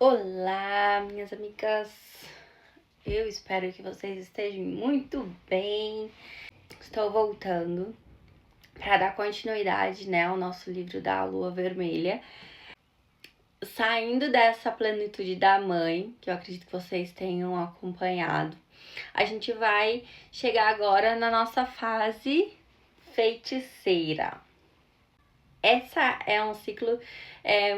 Olá, minhas amigas! Eu espero que vocês estejam muito bem. Estou voltando para dar continuidade, ao nosso livro da Lua Vermelha. Saindo dessa plenitude da mãe, que eu acredito que vocês tenham acompanhado, a gente vai chegar agora na nossa fase feiticeira. Essa é um ciclo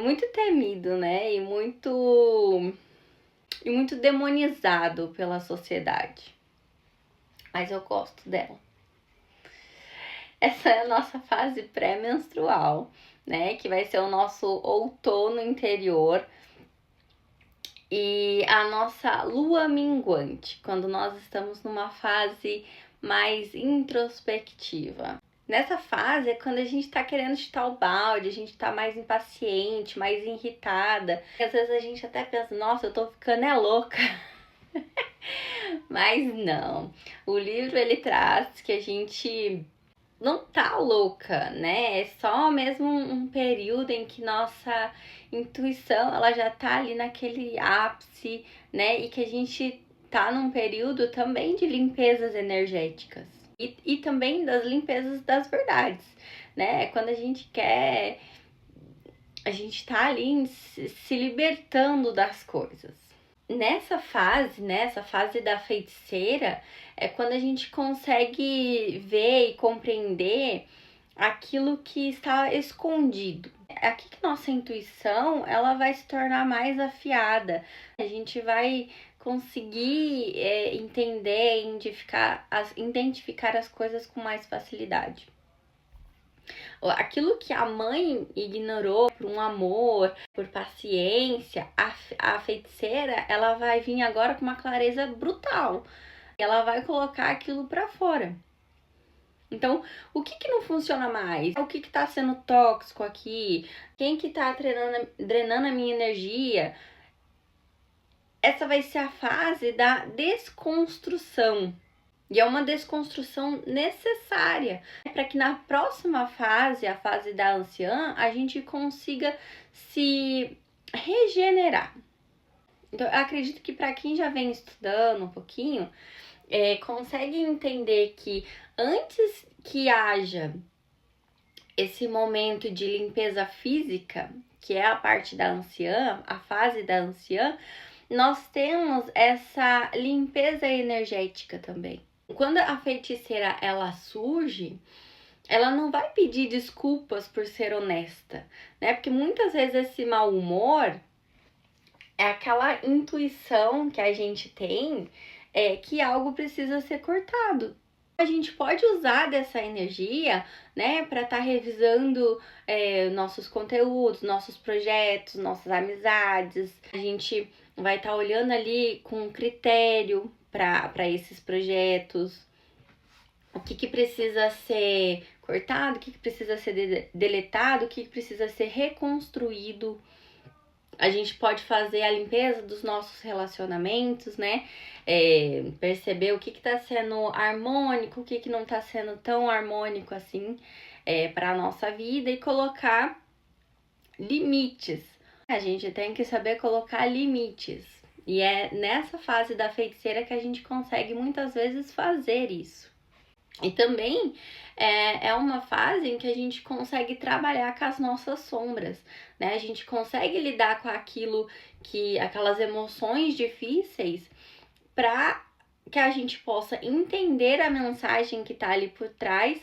muito temido, e muito demonizado pela sociedade. Mas eu gosto dela. Essa é a nossa fase pré-menstrual, que vai ser o nosso outono interior e a nossa lua minguante, quando nós estamos numa fase mais introspectiva. Nessa fase é quando a gente tá querendo chutar o balde, a gente tá mais impaciente, mais irritada. Às vezes a gente até pensa, nossa, eu tô ficando louca. Mas não. O livro ele traz que a gente não tá louca, É só mesmo um período em que nossa intuição ela já tá ali naquele ápice, E que a gente tá num período também de limpezas energéticas. E também das limpezas das verdades, Quando a gente quer, a gente tá ali se libertando das coisas. Nessa fase da feiticeira, é quando a gente consegue ver e compreender aquilo que está escondido. É aqui que nossa intuição ela vai se tornar mais afiada. A gente vai conseguir entender e identificar as coisas com mais facilidade. Aquilo que a mãe ignorou por um amor, por paciência, a feiticeira ela vai vir agora com uma clareza brutal. Ela vai colocar aquilo para fora. Então, o que não funciona mais? O que tá sendo tóxico aqui? Quem que tá drenando a minha energia? Essa vai ser a fase da desconstrução. E é uma desconstrução necessária para que na próxima fase, a fase da anciã, a gente consiga se regenerar. Então, eu acredito que para quem já vem estudando um pouquinho, consegue entender que antes que haja esse momento de limpeza física, que é a parte da anciã, a fase da anciã, nós temos essa limpeza energética também. Quando a feiticeira ela surge, ela não vai pedir desculpas por ser honesta, Porque muitas vezes esse mau humor é aquela intuição que a gente tem que algo precisa ser cortado. A gente pode usar dessa energia, para estar revisando nossos conteúdos, nossos projetos, nossas amizades. A gente vai estar olhando ali com critério para esses projetos. O que precisa ser cortado, o que precisa ser deletado, o que precisa ser reconstruído. A gente pode fazer a limpeza dos nossos relacionamentos, perceber o que tá sendo harmônico, o que não tá sendo tão harmônico assim para a nossa vida e colocar limites. A gente tem que saber colocar limites. E é nessa fase da feiticeira que a gente consegue muitas vezes fazer isso. E também é uma fase em que a gente consegue trabalhar com as nossas sombras, A gente consegue lidar com aquelas emoções difíceis para que a gente possa entender a mensagem que está ali por trás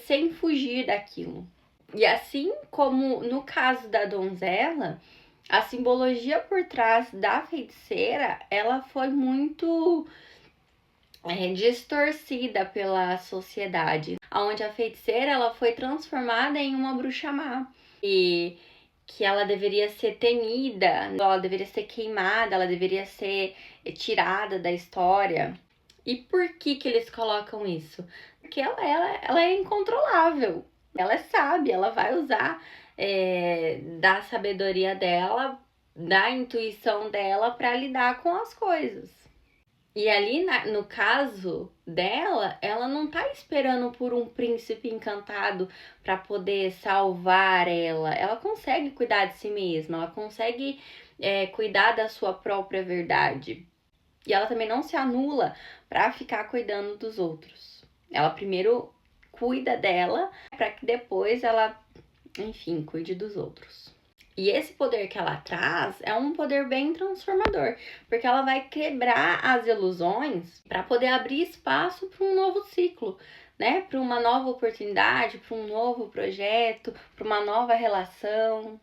sem fugir daquilo. E assim como no caso da donzela, a simbologia por trás da feiticeira, ela foi muito distorcida pela sociedade, onde a feiticeira ela foi transformada em uma bruxa má e que ela deveria ser temida, ela deveria ser queimada, ela deveria ser tirada da história. E por que eles colocam isso? Porque ela é incontrolável, ela é sábia, ela vai usar da sabedoria dela, da intuição dela para lidar com as coisas. E ali, no caso dela, ela não tá esperando por um príncipe encantado para poder salvar ela. Ela consegue cuidar de si mesma, ela consegue cuidar da sua própria verdade. E ela também não se anula para ficar cuidando dos outros. Ela primeiro cuida dela para que depois ela, enfim, cuide dos outros. E esse poder que ela traz é um poder bem transformador, porque ela vai quebrar as ilusões para poder abrir espaço para um novo ciclo, né? Para uma nova oportunidade, para um novo projeto, para uma nova relação.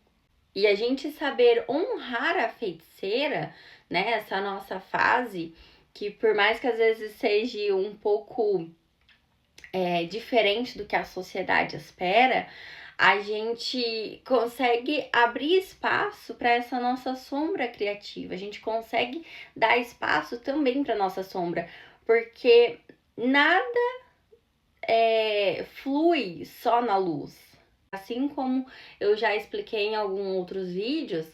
E a gente saber honrar a feiticeira, né? Essa nossa fase, que por mais que às vezes seja um pouco diferente do que a sociedade espera, a gente consegue abrir espaço para essa nossa sombra criativa. A gente consegue dar espaço também para nossa sombra, porque nada flui só na luz. Assim como eu já expliquei em alguns outros vídeos,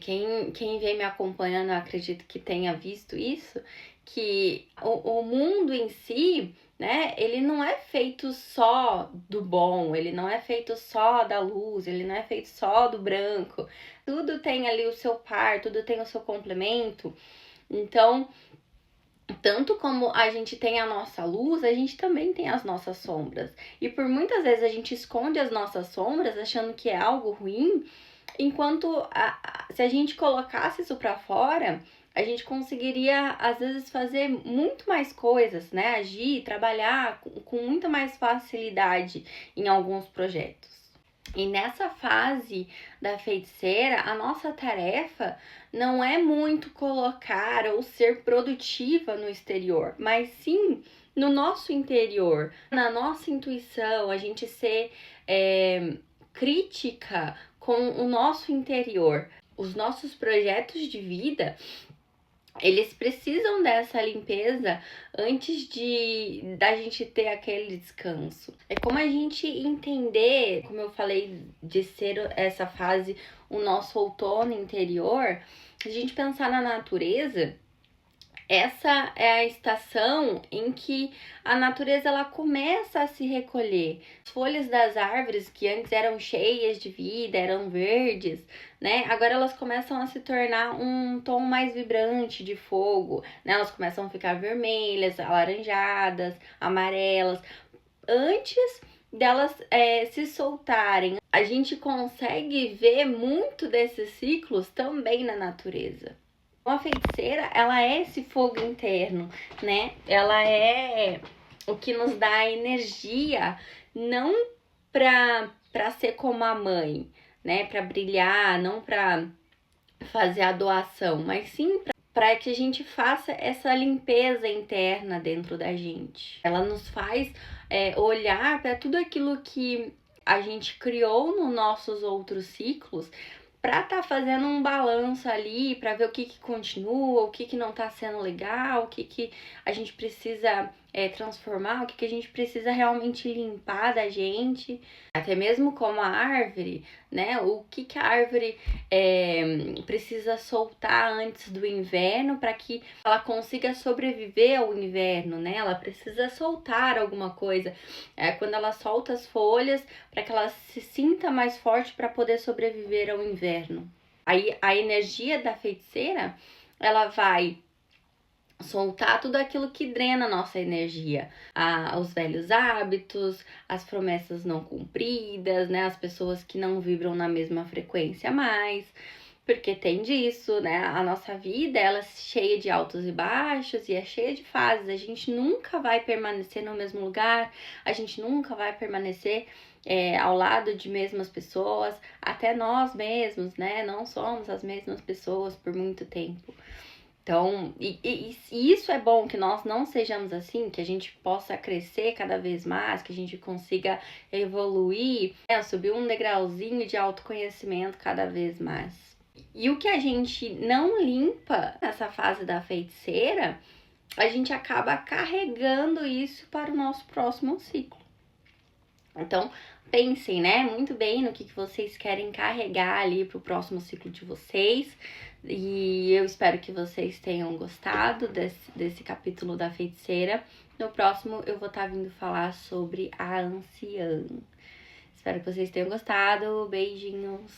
quem vem me acompanhando, eu acredito que tenha visto isso, que o mundo em si, né, ele não é feito só do bom, ele não é feito só da luz, ele não é feito só do branco. Tudo tem ali o seu par, tudo tem o seu complemento. Então, tanto como a gente tem a nossa luz, a gente também tem as nossas sombras. E por muitas vezes a gente esconde as nossas sombras achando que é algo ruim, enquanto se a gente colocasse isso para fora, a gente conseguiria às vezes fazer muito mais coisas, né? Agir, trabalhar com muita mais facilidade em alguns projetos. E nessa fase da feiticeira, a nossa tarefa não é muito colocar ou ser produtiva no exterior, mas sim no nosso interior, na nossa intuição, a gente ser crítica com o nosso interior. Os nossos projetos de vida, eles precisam dessa limpeza antes da gente ter aquele descanso. É como a gente entender, como eu falei, de ser essa fase o nosso outono interior, a gente pensar na natureza. Essa é a estação em que a natureza ela começa a se recolher. As folhas das árvores que antes eram cheias de vida, eram verdes, né? Agora elas começam a se tornar um tom mais vibrante de fogo, né? Elas começam a ficar vermelhas, alaranjadas, amarelas. Antes delas se soltarem, a gente consegue ver muito desses ciclos também na natureza. A feiticeira, ela é esse fogo interno, né? Ela é o que nos dá energia, não pra ser como a mãe, né? Pra brilhar, não pra fazer a doação, mas sim para que a gente faça essa limpeza interna dentro da gente. Ela nos faz olhar para tudo aquilo que a gente criou nos nossos outros ciclos, para estar fazendo um balanço ali, para ver o que continua, o que não tá sendo legal, o que a gente precisa transformar, o que a gente precisa realmente limpar da gente. Até mesmo como a árvore, né? O que a árvore precisa soltar antes do inverno para que ela consiga sobreviver ao inverno, né? Ela precisa soltar alguma coisa. Quando ela solta as folhas, para que ela se sinta mais forte para poder sobreviver ao inverno. Aí a energia da feiticeira, ela vai soltar tudo aquilo que drena a nossa energia, os velhos hábitos, as promessas não cumpridas, né? As pessoas que não vibram na mesma frequência mais, porque tem disso, né? A nossa vida, ela é cheia de altos e baixos e é cheia de fases. A gente nunca vai permanecer no mesmo lugar, a gente nunca vai permanecer ao lado de mesmas pessoas, até nós mesmos, né? Não somos as mesmas pessoas por muito tempo. Então, e isso é bom, que nós não sejamos assim, que a gente possa crescer cada vez mais, que a gente consiga evoluir, subir um degrauzinho de autoconhecimento cada vez mais. E o que a gente não limpa nessa fase da feiticeira, a gente acaba carregando isso para o nosso próximo ciclo. Então, pensem, né, muito bem no que vocês querem carregar ali pro próximo ciclo de vocês. E eu espero que vocês tenham gostado desse capítulo da feiticeira. No próximo eu vou estar vindo falar sobre a anciã. Espero que vocês tenham gostado. Beijinhos!